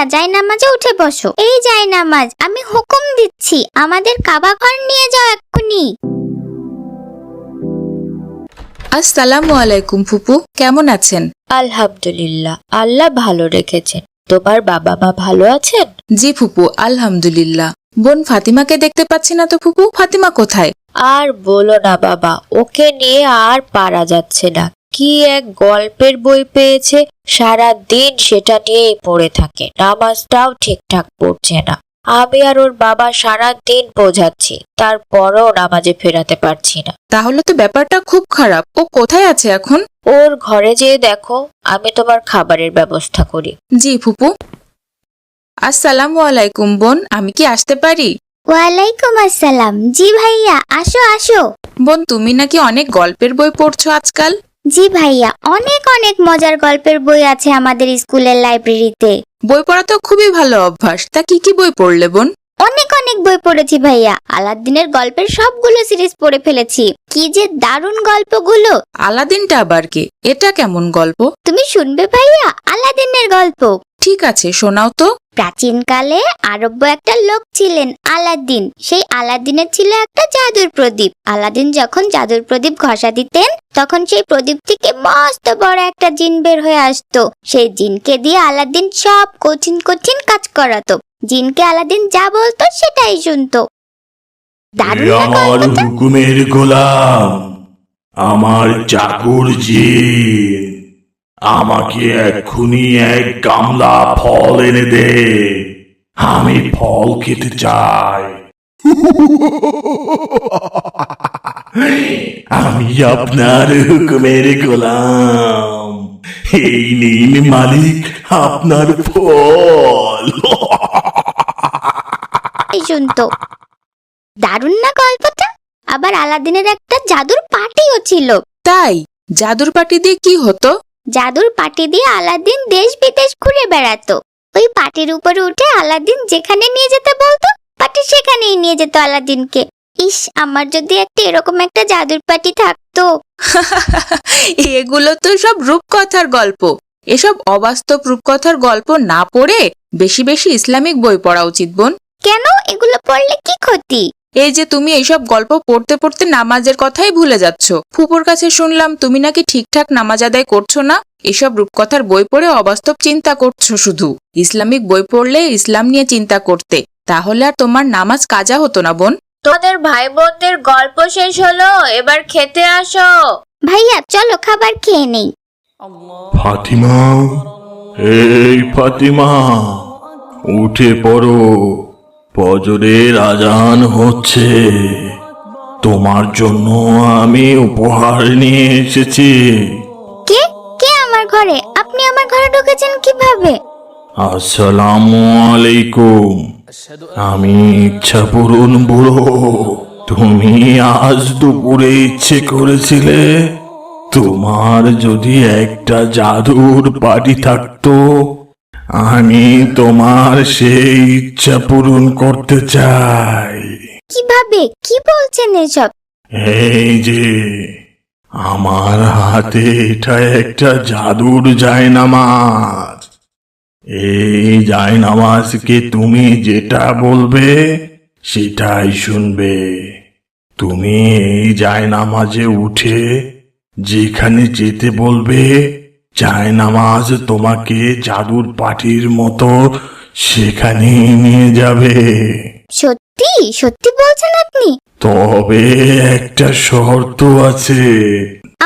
জায়নামাজে উঠে বসো। এই জায়নামাজ, আমি হুকুম দিচ্ছি আমাদের কাবা ঘর নিয়ে যাও এক্ষুনি। আসসালামু আলাইকুম ফুপু, কেমন আছেন? আলহামদুলিল্লাহ, আল্লাহ ভালো রেখেছেন। তোমার বাবা মা ভালো আছেন? জি ফুপু, আলহামদুলিল্লাহ। বোন ফাতিমাকে দেখতে পাচ্ছি না তো ফুপু, ফাতিমা কোথায়? আর বলো না বাবা, ওকে নিয়ে আর পারা যাচ্ছে না। কি এক গল্পের বই পেয়েছে, সারা দিন সেটা নিয়েই পড়ে থাকে, নামাজটাও ঠিকঠাক পড়ছে না। আমি আর ওর বাবা সারা দিন বোঝাচ্ছি, তারপরও নামাজে ফেরাতে পারছি না। তাহলে তো ব্যাপারটা খুব খারাপ। ও কোথায় আছে এখন? ওর ঘরে যেয়ে দেখো, আমি তোমার খাবারের ব্যবস্থা করি। জি ফুপু। আসসালামু আলাইকুম বোন, আমি কি আসতে পারি? ওয়ালাইকুম আসসালাম। জি ভাইয়া, আসো আসো। বোন, তুমি নাকি অনেক গল্পের বই পড়ছো আজকাল? জি ভাইয়া, অনেক অনেক মজার গল্পের বই আছে আমাদের স্কুলের লাইব্রেরিতে। বই পড়া তো খুবই ভালো অভ্যাস। তা কি কি বই পড়লে বোন? অনেক অনেক বই পড়েছি ভাইয়া। আলাদ্দিনের গল্পের সবগুলো সিরিজ পড়ে ফেলেছি। কি যে দারুণ গল্পগুলো। আলাদিনটা আবার কে? এটা কেমন গল্প? তুমি শুনবে ভাইয়া, আলাদিনের গল্প। ঠিক আছে, শোনাও তো। প্রাচীনকালে আরব্য একটা লোক ছিলেন আলাদ্দিন। সেই আলাদ্দিনের ছিল একটা জাদুর প্রদীপ। আলাদ্দিন যখন জাদুর প্রদীপ ঘষা দিতেন, তখন সেই প্রদীপ থেকে মস্ত বড় একটা জিন বের হয়ে আসতো। সেই জিনকে দিয়ে আলাদ্দিন সব কঠিন কঠিন কাজ করাতো। জিনকে আলাদ্দিন যা বলতো সেটাই শুনতো। দারুণ না আমার গল্পটা? হুকুমের গোলাম, আমার চাকর জিন, আমাকে এক্ষুনি এক গামলা ফল এনে দে। আমি ফল খেতে চাই। আমি আপনার হুকুমের গোলাম। এই নিন মালিক আপনার ফল। এই শুনতো। দারুণ না গল্পটা? আবার আলাদিনের একটা জাদুর পাটিও ছিল। তাই? জাদুর পাটি দিয়ে কি হতো? জাদুর পাটি দিয়ে আলাদিন দেশ বিদেশ ঘুরে বেড়াতো। ওই পাটির উপরে উঠে আলাদিন যেখানে নিয়ে যেতে বলতো, পাটি সেখানেই নিয়ে যেত আলাদিনকে। ইস, আমার যদি একটা এরকম একটা জাদুর পাটি থাকতো। এগুলো তো সব রূপকথার গল্প। এসব অবাস্তব রূপকথার গল্প না পড়ে বেশি বেশি ইসলামিক বই পড়া উচিত বোন। কেন? এগুলো পড়লে কি ক্ষতি? এই যে তুমি এইসব গল্প পড়তে পড়তে নামাজের কথাই ভুলে যাচ্ছ। ফুপুর কাছে শুনলাম তুমি নাকি ঠিকঠাক নামাজ আদায় করছো না। এসব রূপকথার বই পড়ে অবাস্তব চিন্তা করছো শুধু। ইসলামিক বই পড়লে ইসলাম নিয়ে চিন্তা করতে, তাহলে আর তোমার নামাজ কাজা হতো না বোন। তোমাদের ভাই বোনদের গল্প শেষ হলো, এবার খেতে আসো। ভাইয়া চলো খাবার খেয়ে নেই। ফাতিমা, এই ফাতিমা, উঠে পড়ো। ফজরের আজান হচ্ছে। তোমার জন্য আমি উপহার নিয়ে এসেছি। কে কে আমার ঘরে? আপনি আমার ঘরে ঢুকেছেন কিভাবে? আসসালামু আলাইকুম। আমি ইচ্ছাপূরণ বুড়ো। তুমি আজ দুপুরে ইচ্ছে করেছিলে তোমার যদি একটা জাদুর বাড়ি থাকতো, আমি তোমার সেই ইচ্ছা পূরণ করতে চাই। কিভাবে? কি বলছেন এসব? এই যে আমার হাতে এটা একটা জাদুর জায়নামাজ। এই জায়নামাজকে তুমি যেটা বলবে সেটাই শুনবে। তুমি এই জায়নামাজে উঠে যেখানে যেতে বলবে, জায়নামাজ তোমাকে জাদুর পাটির মতো সেখানে নিয়ে যাবে। সত্যি সত্যি বলছেন আপনি? তবে একটা শর্ত আছে।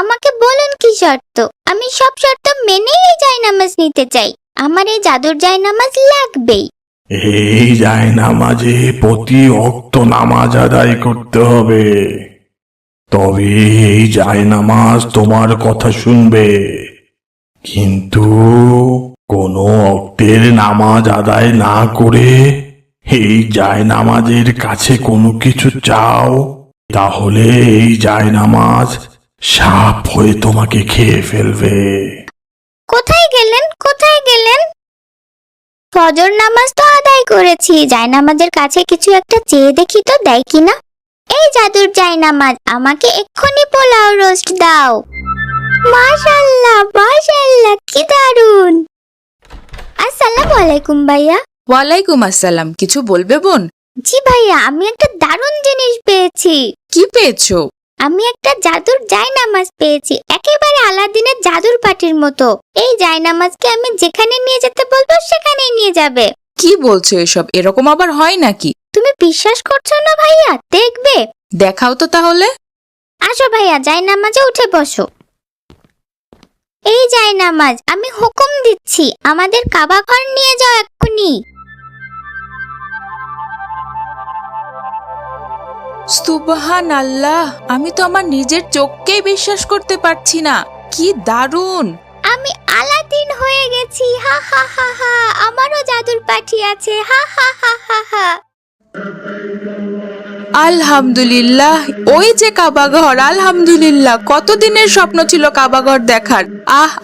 আমাকে বলুন কি শর্ত? আমি সব শর্ত মেনেই এই জায়নামাজ নিতে চাই। আমার এই জাদুর জায়নামাজ লাগবেই। এই জায়নামাজে প্রতি ওয়াক্ত নামাজ আদায় করতে হবে। তবে এই জায়নামাজ তোমার কথা শুনবে। কিন্তু কোনো ওয়াক্তের নামাজ আদায় না করে এই জায়নামাজের কাছে কোনো কিছু চাও, তাহলে এই জায়নামাজ সাপ হয়ে তোমাকে খেয়ে ফেলবে। কোথায় গেলেন? কোথায় গেলেন? ফজর নামাজ তো আদায় করেছি। জায়নামাজের কাছে কিছু একটা চেয়ে দেখি তো দেয় কিনা। এই জাদুর জায়নামাজ, আমাকে এক্ষুনি পোলাও রোস্ট দাও। মাশাআল্লাহ মাশাআল্লাহ, কি দারুন! আসসালামু আলাইকুম ভাইয়া। ওয়ালাইকুম আসসালাম। কিছু বলবে বোন? জি ভাইয়া, আমি একটা দারুণ জিনিস পেয়েছি। কি পেয়েছো? আমি একটা জাদুর জায়নামাজ পেয়েছি, একেবারে আলাদিনের জাদুর পাটির মতো। এই জায়নামাজকে আমি যেখানে নিয়ে যেতে বলবো সেখানেই নিয়ে যাবে। কি বলছো এসব? এরকম আবার হয় নাকি? তুমি বিশ্বাস করছো না ভাইয়া? দেখবে। দেখাও তো তাহলে। আসো ভাইয়া, জায়নামাজে উঠে বসো। এই জায়নামাজ, আমি হুকুম দিচ্ছি আমাদের কাবা ঘর নিয়ে যাও এক্ষুনি। সুবহান আল্লাহ, আমি তো আমার নিজের চোখকেই বিশ্বাস করতে পারছি না। কি দারুণ! আমি আলাদিন হয়ে গেছি, হা হা হা হা। আমারও জাদুর পাঠি আছে, হা হা হা হা হা। আলহামদুলিল্লাহ, ওই যে কাবাঘর। আলহামদুলিল্লাহ, কতদিনের স্বপ্ন ছিল কাবাঘর দেখার।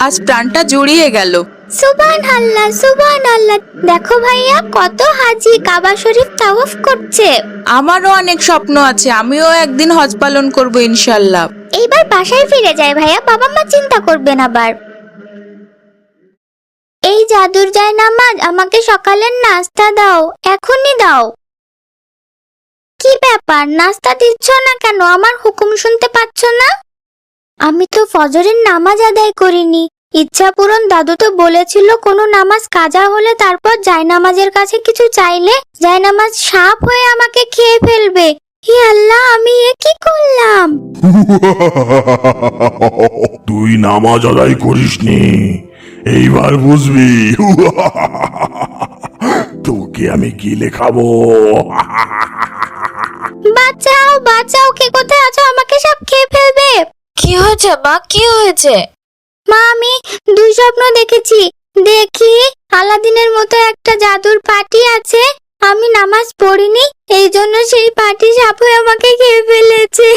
আজ প্রাণটা জুড়িয়ে গেল। সুবহানাল্লাহ, সুবহানাল্লাহ। দেখো ভাইয়া, কত হাজি কাবা শরীফ তাওয়াফ করছে। আমারও অনেক স্বপ্ন আছে, আমিও একদিন হজ পালন করব ইনশাল্লাহ। এইবার বাসায় ফিরে যায় ভাইয়া, বাবা মা চিন্তা করবেন আবার। এই জাদুর জায়নামাজ, আমাকে সকালের নাস্তা দাও, এখনই দাও। কি ব্যাপার, নাস্তা দিচ্ছ না কেন? আমার হুকুম শুনতে পাচ্ছ না? আমি তো ফজরের নামাজ আদায় করিনি। ইচ্ছা পূরণ দাদু তো বলেছিল কোনো নামাজ কাজা হলে তারপর জায়নামাজের কাছে কিছু চাইলে জায়নামাজ সাপ হয়ে আমাকে খেয়ে ফেলবে। হে আল্লাহ, আমি এ কি করলাম? তুই নামাজ আদায় করিসনি, এইবার বুঝবি। তোকে আমি কি লেখাবো? বাঁচাও, বাঁচাও, কে কোথায় আছো? আমাকে সব খেয়ে ফেলবে। কি হয়েছে মা, কি হয়েছে? মা, আমি দুঃস্বপ্ন দেখেছি। দেখি আলাদিনের মতো একটা জাদুর পাটি আছে, আমি নামাজ পড়িনি, এই জন্য সেই পাটি সাপ হয়ে আমাকে খেয়ে ফেলেছে।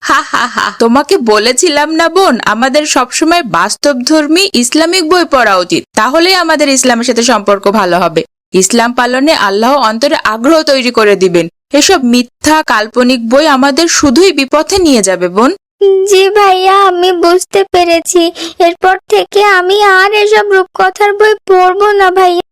হা হা হা, তোমাকে বলেছিলাম না বোন, আমাদের সবসময় বাস্তবধর্মী ইসলামিক বই পড়া উচিত, তাহলেই আমাদের ইসলামের সাথে সম্পর্ক ভালো হবে। ইসলাম পালনে আল্লাহ অন্তরে আগ্রহ তৈরি করে দিবেন। এসব মিথ্যা কাল্পনিক বই আমাদের শুধুই বিপথে নিয়ে যাবে বোন। জি ভাইয়া, আমি বুঝতে পেরেছি। এরপর থেকে আমি আর এসব রূপকথার বই পড়বো না ভাইয়া।